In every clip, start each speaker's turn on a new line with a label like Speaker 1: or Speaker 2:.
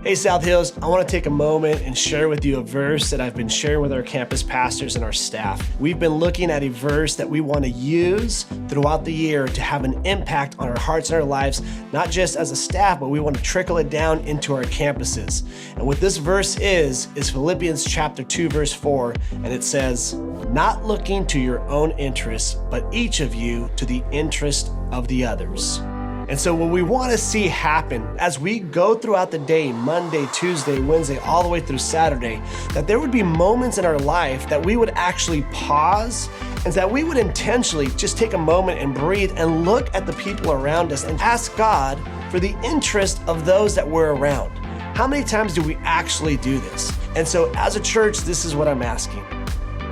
Speaker 1: Hey South Hills, I want to take a moment and share with you a verse that I've been sharing with our campus pastors and our staff. We've been looking at a verse that we want to use throughout the year to have an impact on our hearts and our lives, not just as a staff, but we want to trickle it down into our campuses. And what this verse is Philippians chapter 2, verse 4, and it says, "Not looking to your own interests, but each of you to the interest of the others." And so what we want to see happen as we go throughout the day, Monday, Tuesday, Wednesday, all the way through Saturday, that there would be moments in our life that we would actually pause and that we would intentionally just take a moment and breathe and look at the people around us and ask God for the interest of those that we're around. How many times do we actually do this? And so as a church, this is what I'm asking.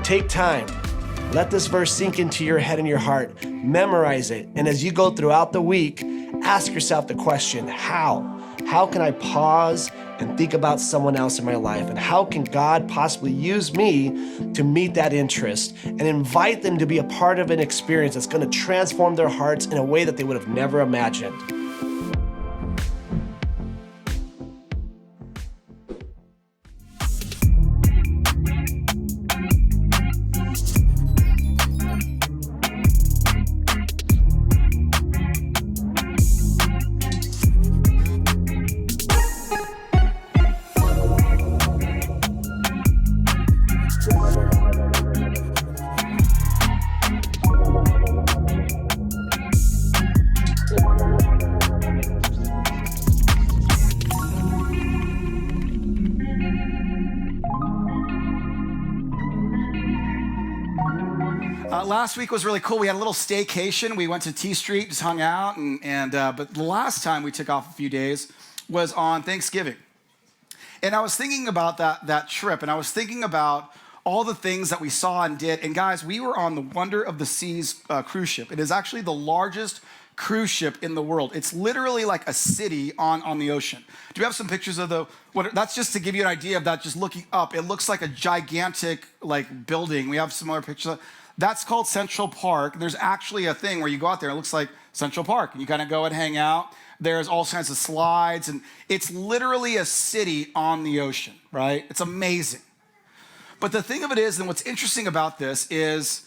Speaker 1: Take time. Let this verse sink into your head and your heart. Memorize it. And as you go throughout the week, ask yourself the question, how? How can I pause and think about someone else in my life? And how can God possibly use me to meet that interest and invite them to be a part of an experience that's going to transform their hearts in a way that they would have never imagined?
Speaker 2: Last week was really cool. We had a little staycation. We went to T Street, just hung out, but the last time we took off a few days was on Thanksgiving. And I was thinking about that trip, and I was thinking about all the things that we saw and did. And guys, we were on the Wonder of the Seas cruise ship. It is actually the largest cruise ship in the world. It's literally like a city on the ocean. Do you have some pictures of that's just to give you an idea of that, just looking up. It looks like a gigantic building. We have some other pictures. That's called Central Park. There's actually a thing where you go out there, it looks like Central Park, and you kind of go and hang out. There's all kinds of slides, and it's literally a city on the ocean, right? It's amazing. But the thing of it is, and what's interesting about this is,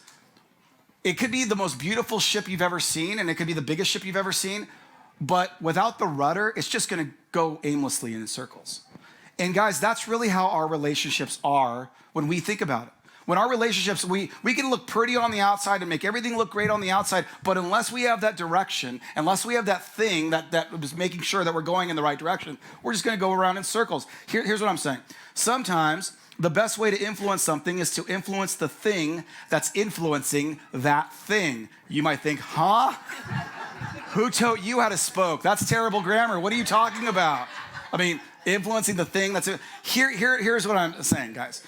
Speaker 2: it could be the most beautiful ship you've ever seen, and it could be the biggest ship you've ever seen, but without the rudder, it's just gonna go aimlessly in circles. And guys, that's really how our relationships are when we think about it. When our relationships, we can look pretty on the outside and make everything look great on the outside, but unless we have that direction, unless we have that thing that is making sure that we're going in the right direction, we're just gonna go around in circles. Here's what I'm saying. Sometimes the best way to influence something is to influence the thing that's influencing that thing. You might think, huh? Who taught you how to spoke? That's terrible grammar. What are you talking about? I mean, influencing the thing that's, here's what I'm saying, guys.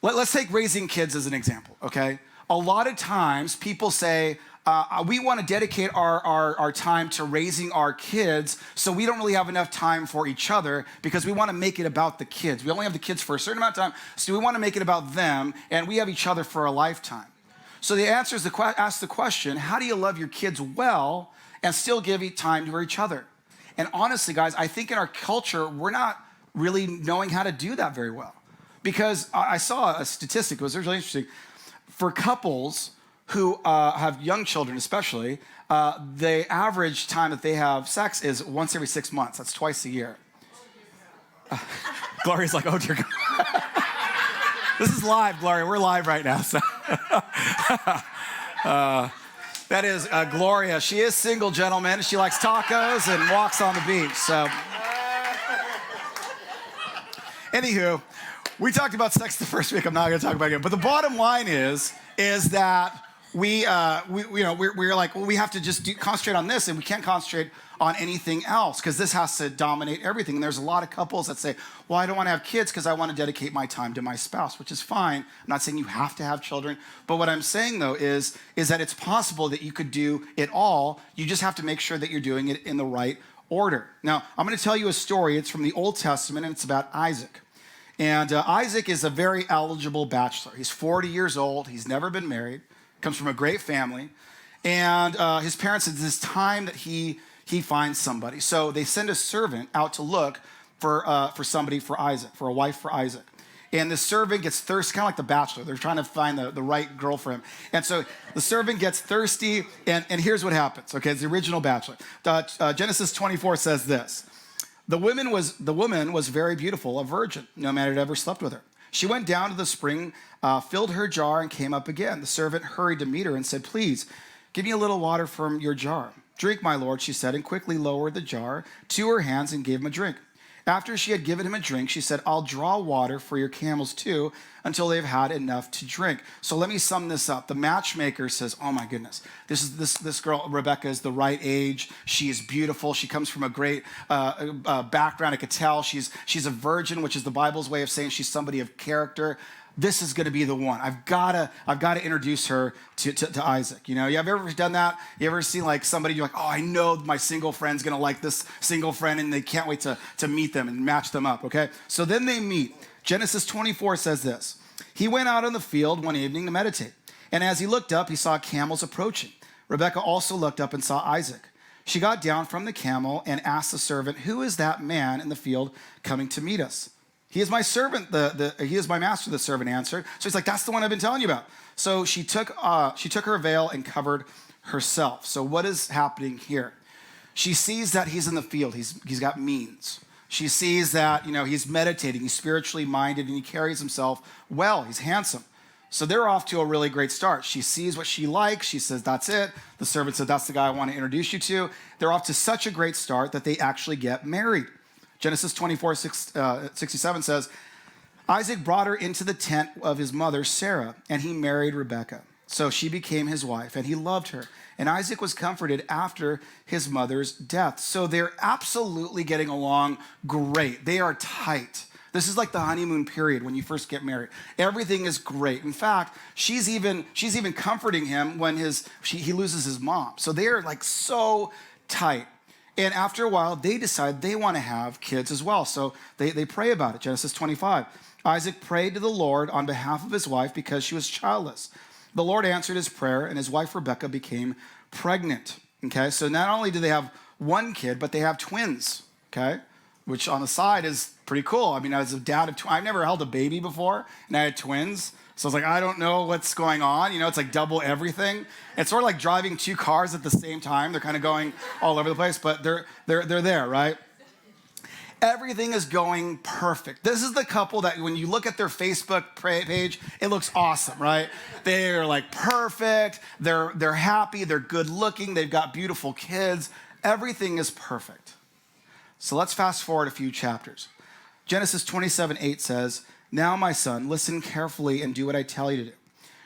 Speaker 2: Let's take raising kids as an example, okay? A lot of times people say, we want to dedicate our time to raising our kids, so we don't really have enough time for each other because we want to make it about the kids. We only have the kids for a certain amount of time, so we want to make it about them, and we have each other for a lifetime. So the answer is to ask the question, how do you love your kids well and still give time for each other? And honestly, guys, I think in our culture, we're not really knowing how to do that very well. Because I saw a statistic, it was really interesting. For couples who have young children especially, the average time that they have sex is once every 6 months. That's twice a year. Gloria's like, oh dear God. This is live, Gloria. We're live right now. So. That is Gloria. She is single, gentlemen. She likes tacos and walks on the beach. So, anywho. We talked about sex the first week. I'm not going to talk about it again. But the bottom line is that we're like, well, we have to just concentrate on this, and we can't concentrate on anything else because this has to dominate everything. And there's a lot of couples that say, well, I don't want to have kids because I want to dedicate my time to my spouse, which is fine. I'm not saying you have to have children. But what I'm saying, though, is that it's possible that you could do it all. You just have to make sure that you're doing it in the right order. Now, I'm going to tell you a story. It's from the Old Testament, and it's about Isaac. And Isaac is a very eligible bachelor. He's 40 years old. He's never been married. Comes from a great family. And his parents said it's time that he finds somebody. So they send a servant out to look for somebody, for Isaac, for a wife for Isaac. And the servant gets thirsty, kind of like The Bachelor. They're trying to find the right girl for him. And so the servant gets thirsty, and here's what happens. Okay, it's the original Bachelor. Genesis 24 says this. The woman was very beautiful, a virgin. No man had ever slept with her. She went down to the spring, filled her jar, and came up again. The servant hurried to meet her and said, please, give me a little water from your jar. Drink, my lord, she said, and quickly lowered the jar to her hands and gave him a drink. After she had given him a drink, she said, I'll draw water for your camels too until they've had enough to drink. So let me sum this up. The matchmaker says, oh my goodness, this girl, Rebecca, is the right age. She is beautiful. She comes from a great background. I could tell she's a virgin, which is the Bible's way of saying she's somebody of character. This is going to be the one. I've got to introduce her to Isaac. You know, you have ever done that? You ever seen like somebody, you're like, oh, I know my single friend's going to like this single friend, and they can't wait to meet them and match them up, okay? So then they meet. Genesis 24 says this. He went out on the field one evening to meditate, and as he looked up, he saw camels approaching. Rebekah also looked up and saw Isaac. She got down from the camel and asked the servant, who is that man in the field coming to meet us? He is my servant, he is my master, the servant answered. So he's like, that's the one I've been telling you about. So she took her veil and covered herself. So what is happening here? She sees that he's in the field. He's got means. She sees that, he's meditating, he's spiritually minded, and he carries himself well. He's handsome. So they're off to a really great start. She sees what she likes. She says, that's it. The servant said, that's the guy I want to introduce you to. They're off to such a great start that they actually get married. Genesis 24:67 says, Isaac brought her into the tent of his mother, Sarah, and he married Rebekah. So she became his wife, and he loved her. And Isaac was comforted after his mother's death. So they're absolutely getting along great. They are tight. This is like the honeymoon period when you first get married. Everything is great. In fact, she's even comforting him when he loses his mom. So they are like so tight. And after a while, they decide they want to have kids as well. So they pray about it. Genesis 25. Isaac prayed to the Lord on behalf of his wife because she was childless. The Lord answered his prayer, and his wife Rebekah became pregnant. Okay, so not only do they have one kid, but they have twins. Okay, which on the side is pretty cool. I mean, as a dad of twins, I've never held a baby before, and I had twins. So I was like, I don't know what's going on. It's like double everything. It's sort of like driving two cars at the same time. They're kind of going all over the place, but they're there, right? Everything is going perfect. This is the couple that when you look at their Facebook page, it looks awesome, right? They're like perfect. They're happy. They're good looking. They've got beautiful kids. Everything is perfect. So let's fast forward a few chapters. Genesis 27:8 says, now, my son, listen carefully and do what I tell you to do.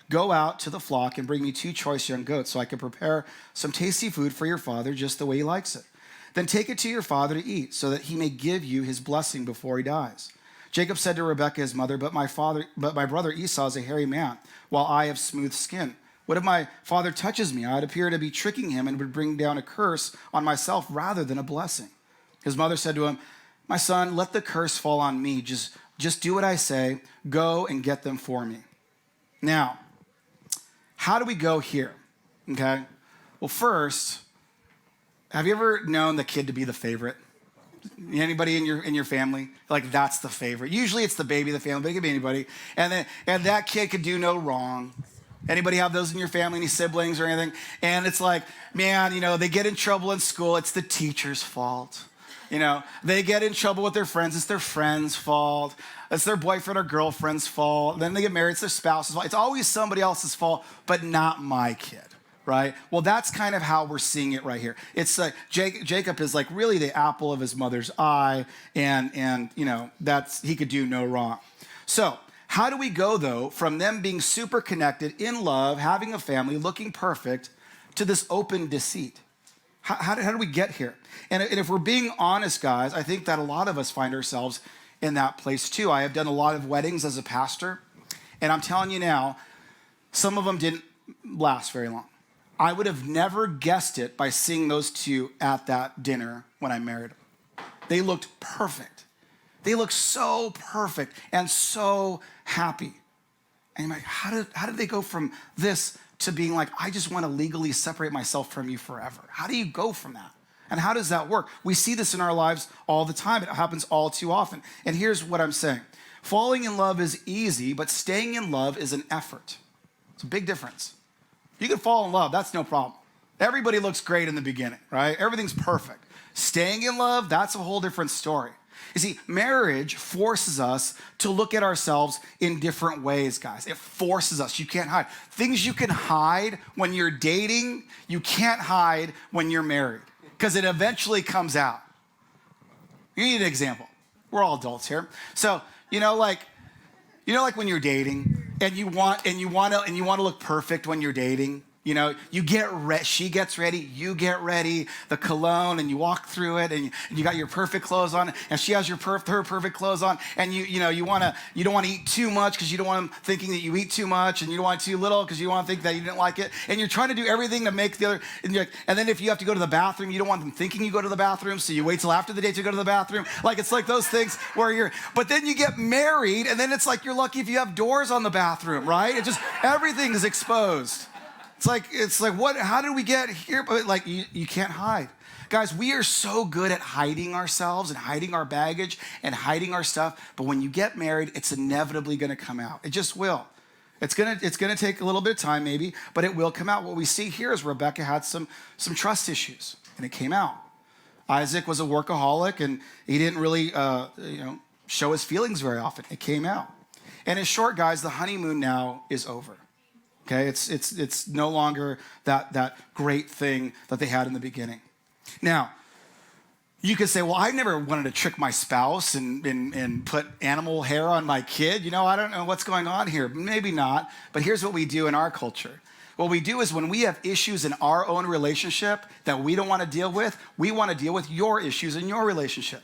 Speaker 2: Go out to the flock and bring me 2 choice young goats so I can prepare some tasty food for your father just the way he likes it. Then take it to your father to eat so that he may give you his blessing before he dies. Jacob said to Rebekah, his mother, but my brother Esau is a hairy man, while I have smooth skin. What if my father touches me? I'd appear to be tricking him and would bring down a curse on myself rather than a blessing. His mother said to him, my son, let the curse fall on me. Just do what I say. Go and get them for me. Now, how do we go here? Okay. Well, first, have you ever known the kid to be the favorite? Anybody in your family? Like that's the favorite. Usually it's the baby of the family, but it could be anybody. And that kid could do no wrong. Anybody have those in your family, any siblings or anything? And it's like, man, they get in trouble in school. It's the teacher's fault. They get in trouble with their friends. It's their friend's fault. It's their boyfriend or girlfriend's fault. Then they get married. It's their spouse's fault. It's always somebody else's fault, but not my kid, right? Well, that's kind of how we're seeing it right here. It's like Jacob is like really the apple of his mother's eye, and he could do no wrong. So how do we go, though, from them being super connected, in love, having a family, looking perfect, to this open deceit? How do we get here? And if we're being honest, guys, I think that a lot of us find ourselves in that place too. I have done a lot of weddings as a pastor, and I'm telling you now, some of them didn't last very long. I would have never guessed it by seeing those two at that dinner when I married them. They looked perfect. They looked so perfect and so happy. And you're like, how did they go from this to being like, I just want to legally separate myself from you forever? How do you go from that? And how does that work? We see this in our lives all the time. It happens all too often. And here's what I'm saying. Falling in love is easy, but staying in love is an effort. It's a big difference. You can fall in love, that's no problem. Everybody looks great in the beginning, right? Everything's perfect. Staying in love, that's a whole different story. You see, marriage forces us to look at ourselves in different ways, guys. It forces us. You can't hide. Things you can hide when you're dating, you can't hide when you're married because it eventually comes out. You need an example. We're all adults here. So, like when you're dating and you want to look perfect when you're dating. You get ready, she gets ready, you get ready, the cologne, and you walk through it, and you got your perfect clothes on, and she has her perfect clothes on, and you don't want to eat too much because you don't want them thinking that you eat too much, and you don't want too little because you want to think that you didn't like it, and you're trying to do everything to make the other, and then if you have to go to the bathroom, you don't want them thinking you go to the bathroom, so you wait till after the date to go to the bathroom. It's like those things where but then you get married, and then it's like you're lucky if you have doors on the bathroom, right? Everything is exposed. It's like what? How did we get here? But you can't hide. Guys, we are so good at hiding ourselves and hiding our baggage and hiding our stuff. But when you get married, it's inevitably going to come out. It just will. It's gonna take a little bit of time maybe, but it will come out. What we see here is Rebecca had some trust issues, and it came out. Isaac was a workaholic, and he didn't really show his feelings very often. It came out. And in short, guys, the honeymoon now is over. Okay, it's no longer that great thing that they had in the beginning. Now, you could say, well, I never wanted to trick my spouse and put animal hair on my kid. I don't know what's going on here. Maybe not, but here's what we do in our culture. What we do is when we have issues in our own relationship that we don't want to deal with, we want to deal with your issues in your relationship,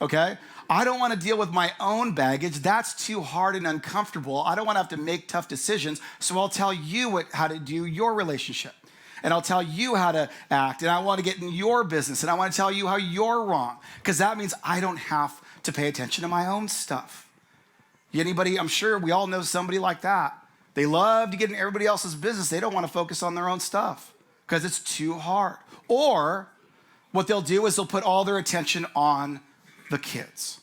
Speaker 2: okay? I don't want to deal with my own baggage. That's too hard and uncomfortable. I don't want to have to make tough decisions, so I'll tell you how to do your relationship. And I'll tell you how to act, and I want to get in your business, and I want to tell you how you're wrong, because that means I don't have to pay attention to my own stuff. Anybody, I'm sure we all know somebody like that. They love to get in everybody else's business. They don't want to focus on their own stuff because it's too hard. Or what they'll do is they'll put all their attention on the kids.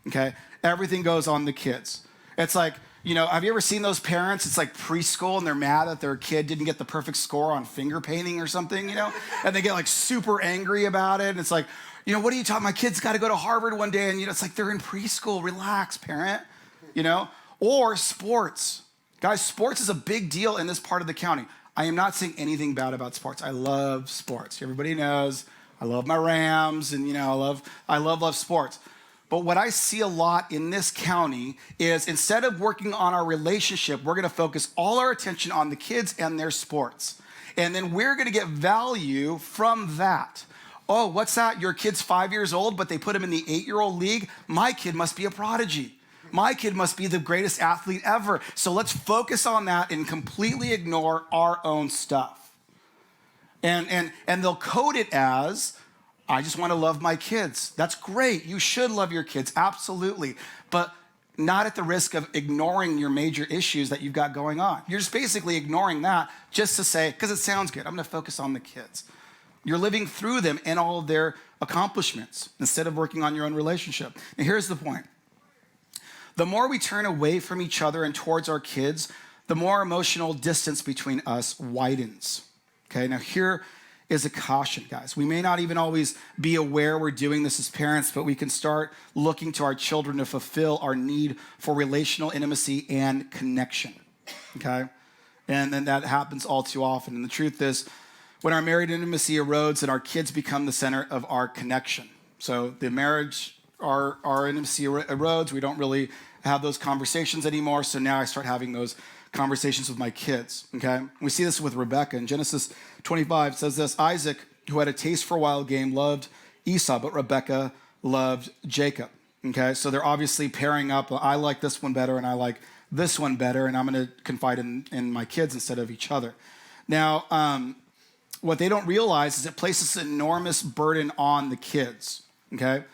Speaker 2: Okay? Everything goes on the kids. It's like, have you ever seen those parents? It's like preschool and they're mad that their kid didn't get the perfect score on finger painting or something, And they get super angry about it. And it's like, what are you talking? My kid's got to go to Harvard one day. And it's like, they're in preschool. Relax, parent. Or sports. Guys, sports is a big deal in this part of the county. I am not saying anything bad about sports. I love sports. Everybody knows I love my Rams and, I love sports. But what I see a lot in this county is instead of working on our relationship, we're going to focus all our attention on the kids and their sports. And then we're going to get value from that. Oh, what's that? Your kid's 5 years old, but they put him in the 8-year-old league? My kid must be a prodigy. My kid must be the greatest athlete ever. So let's focus on that and completely ignore our own stuff. And they'll code it as, I just want to love my kids. That's great. You should love your kids, absolutely. But not at the risk of ignoring your major issues that you've got going on. You're just basically ignoring that just to say, because it sounds good, I'm going to focus on the kids. You're living through them and all of their accomplishments instead of working on your own relationship. And here's the point. The more we turn away from each other and towards our kids, the more emotional distance between us widens. Okay, now here is a caution, guys. We may not even always be aware we're doing this as parents, but we can start looking to our children to fulfill our need for relational intimacy and connection, okay? And then that happens all too often. And the truth is, when our married intimacy erodes, and our kids become the center of our connection. So the marriage, our intimacy erodes. We don't really have those conversations anymore. So now I start having those conversations with my kids, okay? We see this with Rebecca. In Genesis 25, it says this, Isaac, who had a taste for wild game, loved Esau, but Rebecca loved Jacob, okay? So they're obviously pairing up. I like this one better, and I like this one better, and I'm going to confide in my kids instead of each other. Now, what they don't realize is it places an enormous burden on the kids, okay?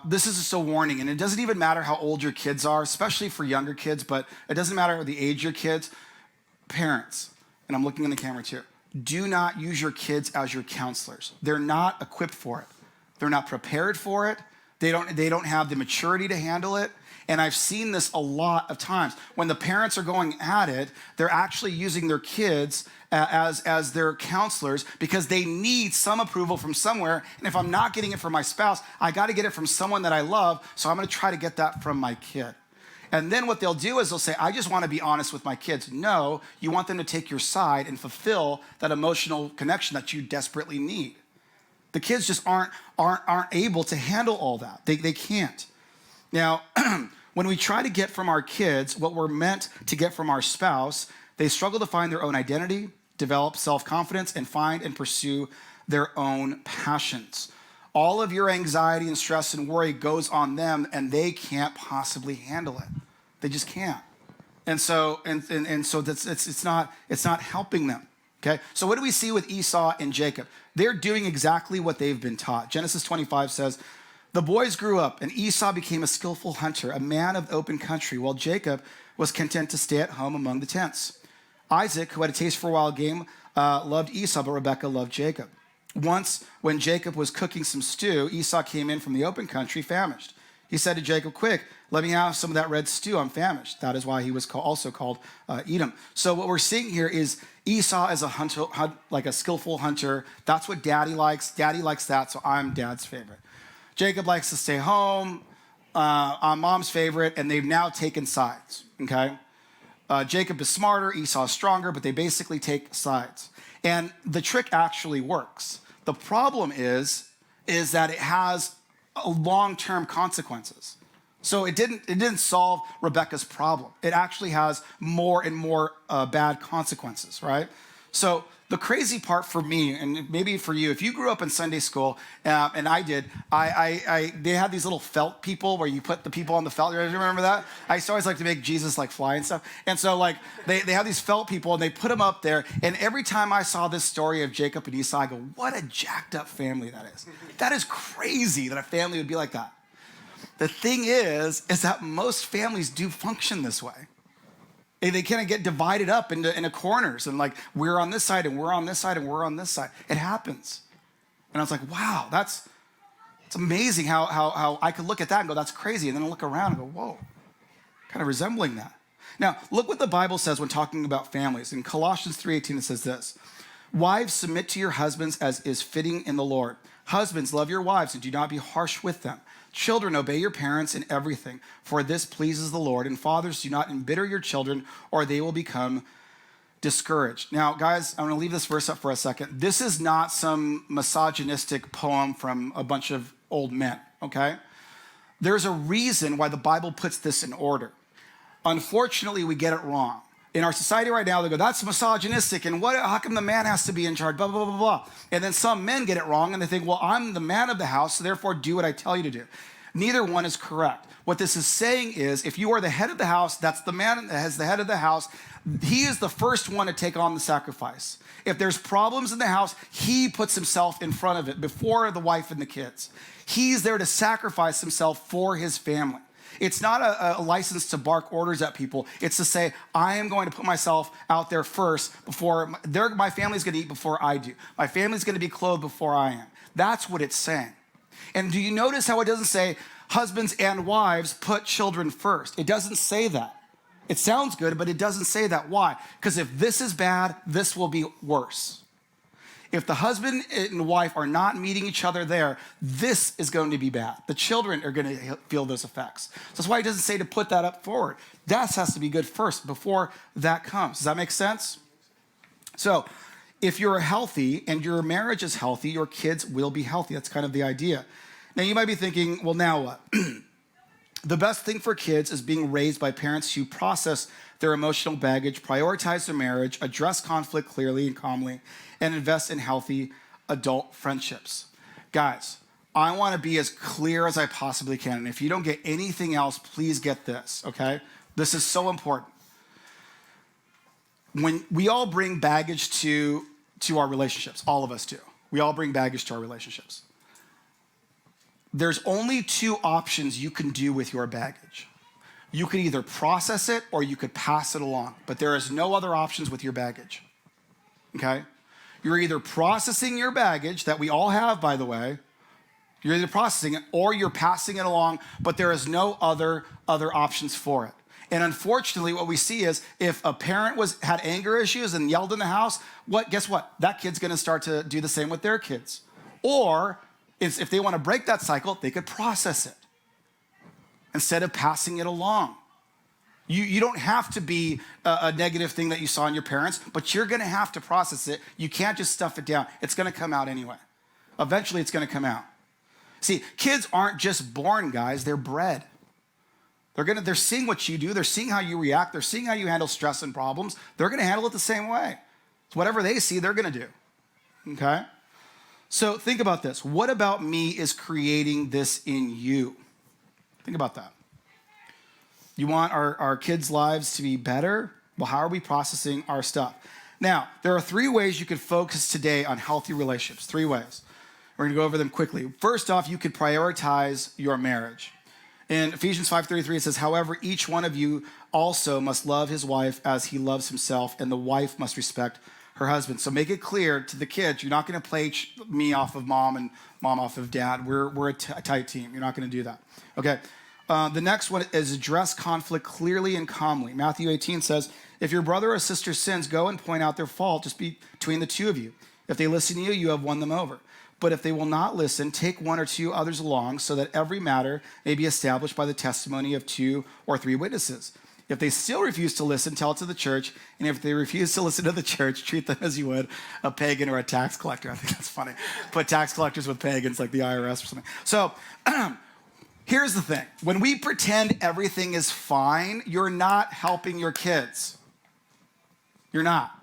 Speaker 2: This is just a warning, and it doesn't even matter how old your kids are, especially for younger kids, but it doesn't matter the age of your kids. Parents, and I'm looking in the camera too, do not use your kids as your counselors. They're not equipped for it. They're not prepared for it. They don't have the maturity to handle it. And I've seen this a lot of times. When the parents are going at it, they're actually using their kids as their counselors because they need some approval from somewhere. And if I'm not getting it from my spouse, I got to get it from someone that I love. So I'm going to try to get that from my kid. And then what they'll do is they'll say, I just want to be honest with my kids. No, you want them to take your side and fulfill that emotional connection that you desperately need. The kids just aren't able to handle all that. They can't. Now, when we try to get from our kids what we're meant to get from our spouse, they struggle to find their own identity, develop self-confidence, and find and pursue their own passions. All of your anxiety and stress and worry goes on them, and they can't possibly handle it. They just can't. And so that's it's not helping them. Okay? So what do we see with Esau and Jacob? They're doing exactly what they've been taught. Genesis 25 says, the boys grew up, and Esau became a skillful hunter, a man of open country, while Jacob was content to stay at home among the tents. Isaac, who had a taste for wild game, loved Esau, but Rebekah loved Jacob. Once, when Jacob was cooking some stew, Esau came in from the open country famished. He said to Jacob, quick, let me have some of that red stew. I'm famished. That is why he was also called Edom. So what we're seeing here is Esau as a hunter, like a skillful hunter. That's what daddy likes. Daddy likes that, so I'm dad's favorite. Jacob likes to stay home. I'm mom's favorite, and they've now taken sides, okay? Jacob is smarter, Esau is stronger, but they basically take sides. And the trick actually works. The problem is that it has long-term consequences. So it didn't solve Rebekah's problem. It actually has more and more bad consequences, right? So the crazy part for me, and maybe for you, if you grew up in Sunday school, and I did, they had these little felt people where you put the people on the felt. You remember that? I used to always like to make Jesus like fly and stuff. And so like they have these felt people and they put them up there. And every time I saw this story of Jacob and Esau, I go, what a jacked up family that is. That is crazy that a family would be like that. The thing is that most families do function this way. They kind of get divided up into corners and like, we're on this side and we're on this side and we're on this side. It happens. And I was like, wow, it's amazing how I could look at that and go, that's crazy. And then I look around and go, whoa, kind of resembling that. Now, look what the Bible says when talking about families. In Colossians 3:18, it says this, wives, submit to your husbands as is fitting in the Lord. Husbands, love your wives and do not be harsh with them. Children, obey your parents in everything, for this pleases the Lord. And fathers, do not embitter your children, or they will become discouraged. Now, guys, I'm going to leave this verse up for a second. This is not some misogynistic poem from a bunch of old men, okay? There's a reason why the Bible puts this in order. Unfortunately, we get it wrong. In our society right now, they go, that's misogynistic, and how come the man has to be in charge, blah, blah, blah, blah, blah. And then some men get it wrong, and they think, well, I'm the man of the house, so therefore do what I tell you to do. Neither one is correct. What this is saying is, if you are the head of the house, that's the man as the head of the house, he is the first one to take on the sacrifice. If there's problems in the house, he puts himself in front of it before the wife and the kids. He's there to sacrifice himself for his family. It's not a license to bark orders at people. It's to say, I am going to put myself out there first before my family's going to eat before I do. My family's going to be clothed before I am. That's what it's saying. And do you notice how it doesn't say husbands and wives put children first? It doesn't say that. It sounds good, but it doesn't say that. Why? Because if this is bad, this will be worse. If the husband and wife are not meeting each other there, this is going to be bad. The children are going to feel those effects. So that's why it doesn't say to put that up forward. That has to be good first before that comes. Does that make sense? So if you're healthy and your marriage is healthy, your kids will be healthy. That's kind of the idea. Now you might be thinking, well, now what? The best thing for kids is being raised by parents who process their emotional baggage, prioritize their marriage, address conflict clearly and calmly, and invest in healthy adult friendships. Guys, I want to be as clear as I possibly can. And if you don't get anything else, please get this, okay? This is so important. When we all bring baggage to our relationships, all of us do. We all bring baggage to our relationships. There's only two options you can do with your baggage. You could either process it or you could pass it along, but there is no other options with your baggage, okay? You're either processing your baggage that we all have, by the way. You're either processing it or you're passing it along, but there is no other options for it. And unfortunately, what we see is if a parent had anger issues and yelled in the house, guess what? That kid's gonna start to do the same with their kids. Or if they wanna break that cycle, they could process it instead of passing it along. You don't have to be a negative thing that you saw in your parents, but you're gonna have to process it. You can't just stuff it down. It's gonna come out anyway. Eventually, it's gonna come out. See, kids aren't just born, guys, they're bred. They're seeing what you do, they're seeing how you react, they're seeing how you handle stress and problems. They're gonna handle it the same way. So whatever they see, they're gonna do, okay? So think about this. What about me is creating this in you? Think about that. You want our kids' lives to be better? Well, how are we processing our stuff? Now, there are 3 ways you could focus today on healthy relationships. 3 ways. We're gonna go over them quickly. First off, you could prioritize your marriage. In Ephesians 5:33, it says, however, each one of you also must love his wife as he loves himself, and the wife must respect her husband. So make it clear to the kids, you're not gonna play me off of mom and mom off of dad. We're a tight team. You're not gonna do that. Okay. The next one is address conflict clearly and calmly. Matthew 18 says, if your brother or sister sins, go and point out their fault just between the 2 of you. If they listen to you, you have won them over. But if they will not listen, take 1 or 2 others along so that every matter may be established by the testimony of 2 or 3 witnesses. If they still refuse to listen, tell it to the church. And if they refuse to listen to the church, treat them as you would a pagan or a tax collector. I think that's funny. Put tax collectors with pagans like the IRS or something. So here's the thing. When we pretend everything is fine, you're not helping your kids. You're not.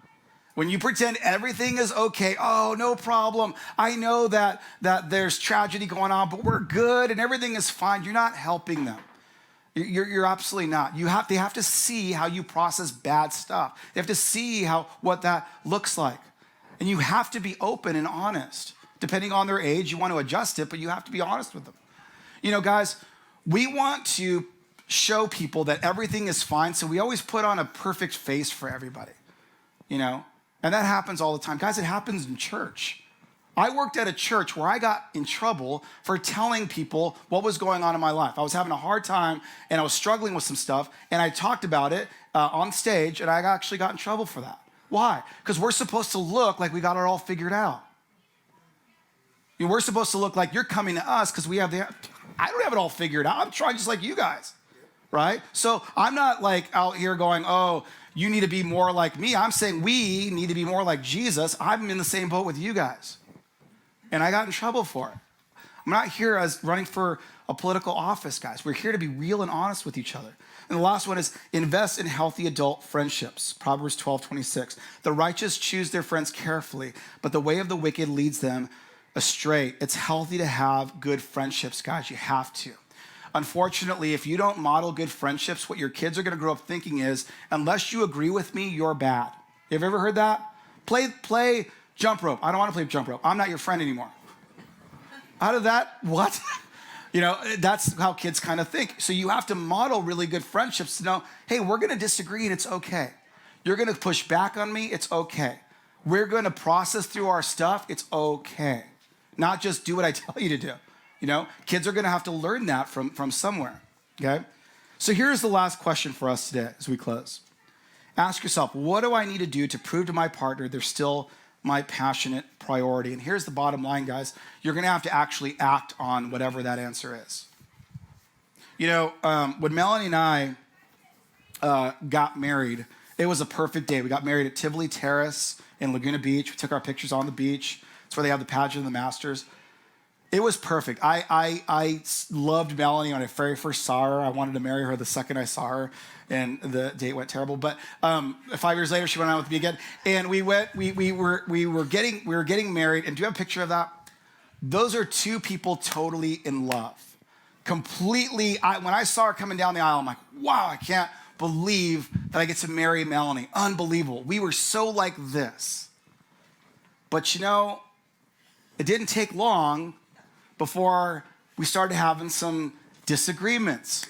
Speaker 2: When you pretend everything is okay, oh, no problem. I know that there's tragedy going on, but we're good and everything is fine. You're not helping them. You're absolutely not. They have to see how you process bad stuff. They have to see what that looks like. And you have to be open and honest. Depending on their age, you want to adjust it, but you have to be honest with them. You know, guys, we want to show people that everything is fine, so we always put on a perfect face for everybody, you know? And that happens all the time. Guys, it happens in church. I worked at a church where I got in trouble for telling people what was going on in my life. I was having a hard time, and I was struggling with some stuff, and I talked about it on stage, and I actually got in trouble for that. Why? Because we're supposed to look like we got it all figured out. You know, we're supposed to look like you're coming to us because I don't have it all figured out. I'm trying just like you guys, right? So I'm not like out here going, oh, you need to be more like me. I'm saying we need to be more like Jesus. I'm in the same boat with you guys. And I got in trouble for it. I'm not here as running for a political office, guys. We're here to be real and honest with each other. And the last one is invest in healthy adult friendships. Proverbs 12:26. The righteous choose their friends carefully, but the way of the wicked leads them astray. It's healthy to have good friendships, guys. You have to. Unfortunately, if you don't model good friendships, what your kids are going to grow up thinking is, unless you agree with me, you're bad. You ever heard that? Play jump rope. I don't want to play jump rope. I'm not your friend anymore. Out of that, what? You know, that's how kids kind of think. So you have to model really good friendships to know, hey, we're going to disagree and it's okay. You're going to push back on me, it's okay. We're going to process through our stuff, it's okay. Not just do what I tell you to do. You know, kids are going to have to learn that from somewhere, okay? So here's the last question for us today as we close. Ask yourself, what do I need to do to prove to my partner they're still my passionate priority? And here's the bottom line, guys. You're going to have to actually act on whatever that answer is. You know, when Melanie and I got married, it was a perfect day. We got married at Tivoli Terrace in Laguna Beach. We took our pictures on the beach. That's where they have the pageant of the Masters. It was perfect. I loved Melanie when I very first saw her. I wanted to marry her the second I saw her, and the date went terrible. But 5 years later, she went out with me again, and we were getting married. And do you have a picture of that? Those are 2 people totally in love, completely. When I saw her coming down the aisle, I'm like, wow, I can't believe that I get to marry Melanie. Unbelievable. We were so like this. But you know, it didn't take long before we started having some disagreements.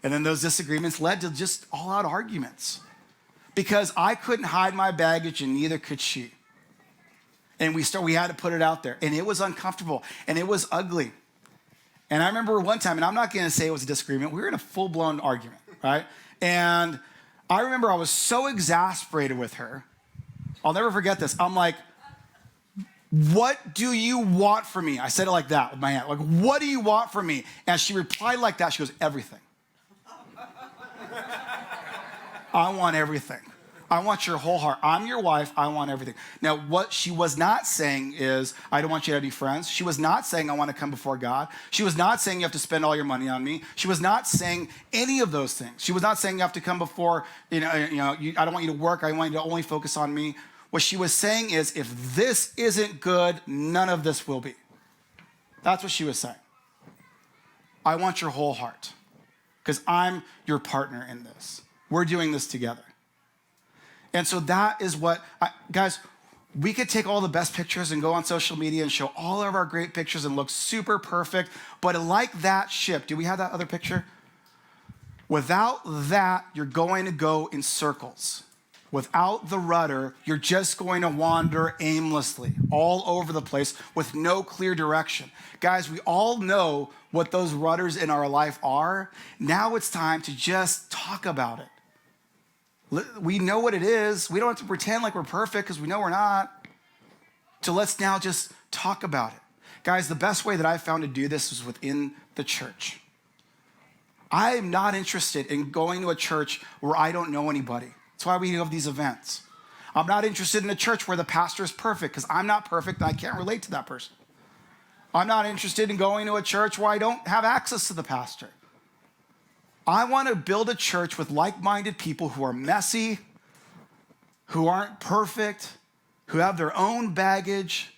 Speaker 2: And then those disagreements led to just all-out arguments. Because I couldn't hide my baggage and neither could she. And we had to put it out there. And it was uncomfortable. And it was ugly. And I remember one time, and I'm not going to say it was a disagreement. We were in a full-blown argument, right? And I remember I was so exasperated with her. I'll never forget this. I'm like, what do you want from me? I said it like that with my hand. Like, what do you want from me? And she replied like that. She goes, everything. I want everything. I want your whole heart. I'm your wife. I want everything. Now, what she was not saying is, I don't want you to have any friends. She was not saying, I want to come before God. She was not saying you have to spend all your money on me. She was not saying any of those things. She was not saying you have to come before, I don't want you to work. I want you to only focus on me. What she was saying is, if this isn't good, none of this will be. That's what she was saying. I want your whole heart because I'm your partner in this. We're doing this together. And so that is what, guys, we could take all the best pictures and go on social media and show all of our great pictures and look super perfect. But like that ship, do we have that other picture? Without that, you're going to go in circles. Without the rudder, you're just going to wander aimlessly all over the place with no clear direction. Guys, we all know what those rudders in our life are. Now it's time to just talk about it. We know what it is. We don't have to pretend like we're perfect because we know we're not. So let's now just talk about it. Guys, the best way that I found to do this is within the church. I am not interested in going to a church where I don't know anybody. That's why we have these events. I'm not interested in a church where the pastor is perfect because I'm not perfect and I can't relate to that person. I'm not interested in going to a church where I don't have access to the pastor. I want to build a church with like-minded people who are messy, who aren't perfect, who have their own baggage.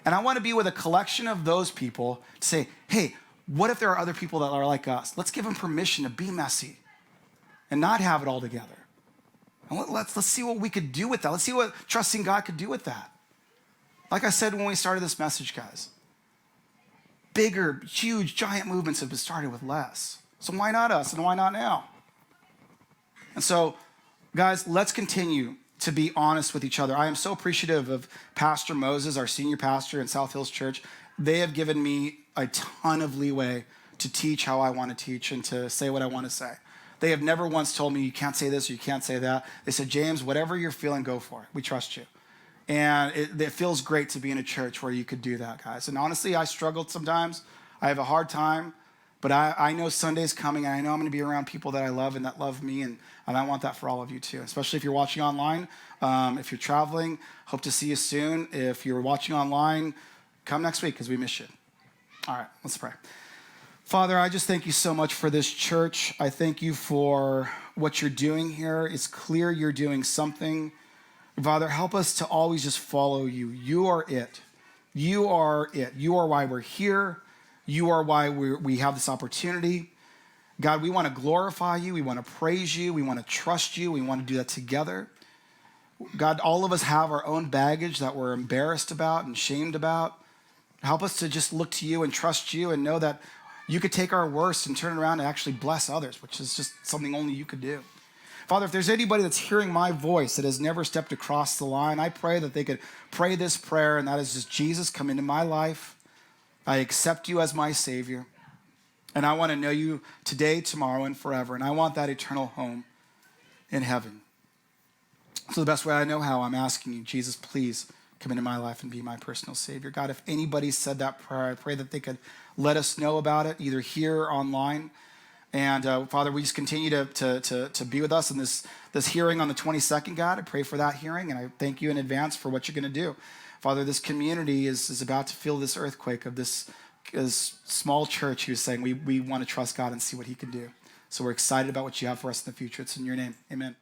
Speaker 2: And I want to be with a collection of those people to say, hey, what if there are other people that are like us? Let's give them permission to be messy and not have it all together. And let's see what we could do with that. Let's see what trusting God could do with that. Like I said when we started this message, guys, bigger, huge, giant movements have been started with less. So why not us and why not now? And so, guys, let's continue to be honest with each other. I am so appreciative of Pastor Moses, our senior pastor in South Hills Church. They have given me a ton of leeway to teach how I want to teach and to say what I want to say. They have never once told me, you can't say this or you can't say that. They said, James, whatever you're feeling, go for it. We trust you. And it feels great to be in a church where you could do that, guys. And honestly, I struggled sometimes. I have a hard time. But I know Sunday's coming, and I know I'm going to be around people that I love and that love me, and I want that for all of you too, especially if you're watching online. If you're traveling, hope to see you soon. If you're watching online, come next week because we miss you. All right, let's pray. Father, I just thank you so much for this church. I thank you for what you're doing here. It's clear you're doing something. Father, help us to always just follow you. You are it. You are it. You are why we're here. You are why we have this opportunity. God, we want to glorify you. We want to praise you. We want to trust you. We want to do that together. God, all of us have our own baggage that we're embarrassed about and shamed about. Help us to just look to you and trust you and know that you could take our worst and turn it around and actually bless others, which is just something only you could do. Father, if there's anybody that's hearing my voice that has never stepped across the line, I pray that they could pray this prayer, and that is just, Jesus, come into my life. I accept you as my Savior, and I want to know you today, tomorrow, and forever, and I want that eternal home in heaven. So the best way I know how, I'm asking you, Jesus, please come into my life and be my personal Savior. God, if anybody said that prayer, I pray that they could let us know about it, either here or online. And Father, we just continue to be with us in this hearing on the 22nd, God. I pray for that hearing, and I thank you in advance for what you're going to do. Father, this community is about to feel this earthquake of this small church who's saying we want to trust God and see what he can do. So we're excited about what you have for us in the future. It's in your name. Amen.